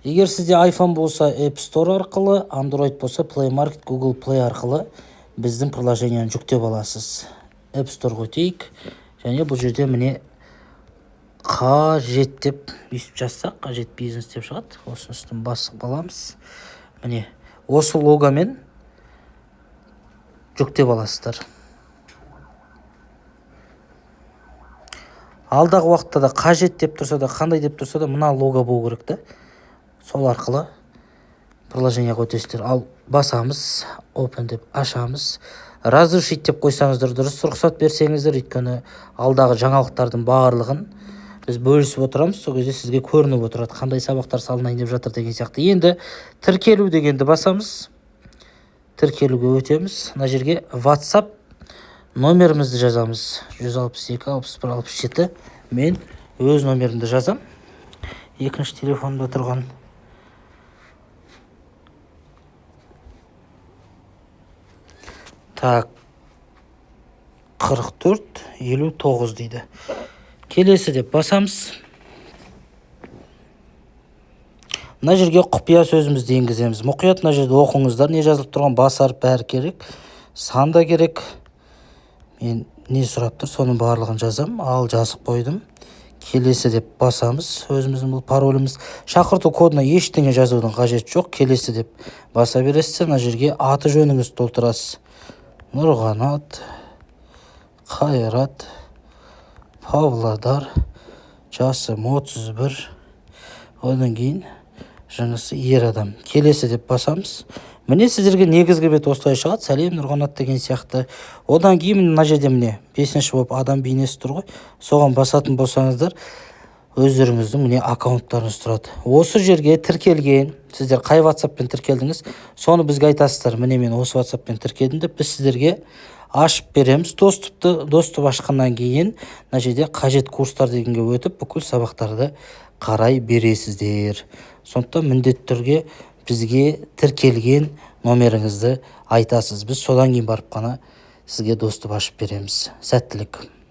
Егер сізде iPhone болса App Store арқылы, Android болса Play Market, Google Play арқылы біздің приложениені жүктеп аласыз. App Store өтейік. Және бұл жерде міне қажет деп өйстіп жазсақ, қажет бизнес деп шығады. Осының үстін басып аламыз. Міне осы логомен жүктеп аласыздар. Алдағы уақытта да қажет деп тұрса да, қандай деп тұрса да, мына лого болу керек та. Сол арқылы приложениеға өтесіздер. Ал басамыз, open деп ашамыз. Разрешить деп қойсаңыздар дұрыс, рұқсат берсеңіздер, өйткені алдағы жаңалықтардың барлығын біз бөлісіп отырамыз. Сол кезде сізге көрініп отырады, қандай сабақтар салынайын деп жатыр деген сияқты. Енді тіркелу дегенді басамыз. Тіркелуге өтеміз. Мына жерге WhatsApp номерімізді жазамыз. 162 61 67. Мен өз номерімді жазам. Екінші телефонда тұрған. Так, 44 59 дейді. Келесі деп басамыз. Мына жерге құпия сөзімізді енгіземіз. Мұқият мына жерде оқыңыздар, не жазылып тұрған басар бәрі керек. Санда керек. Мен не сұрап тұр, соның барлығын жазам. Ал жазып қойдым. Келесі деп басамыз. Өзіміздің бұл пароліміз. Шақырту кодына ештеңе жазудың қажет жоқ. Келесі деп баса бересіздер. Мына жерге аты жөніңізді толтырасыз. Нұрғанат, Қайрат, Павлодар, жасым 31, одан кейін жынысы ер адам. Келесі деп басамыз. Міне сіздерге негізгі бет осылай шығады. Сәлем Нұрғанат деген сияқты. Одан кейін мына жерде міне 5-ші болып адам бейнесі тұр ғой. Соған басатын болсаңыздар, өздеріңіздің міне аккаунттарыңыз тұрады. Осы жерге тіркелген, сіздер қай WhatsApp-пен тіркелдіңіз, соны бізге айтасыздар. Міне мен осы WhatsApp-пен тіркелдім деп біз сіздерге ашып береміз. Доступ ашқаннан кейін мына жерде қажет курстар дегенге өтіп, бүкіл сабақтарды қарай бересіздер. Сондықтан міндетті түрде бізге тіркелген номеріңізді айтасыз. Біз содан кейін барып қана сізге доступ ашып береміз. Сәттілік.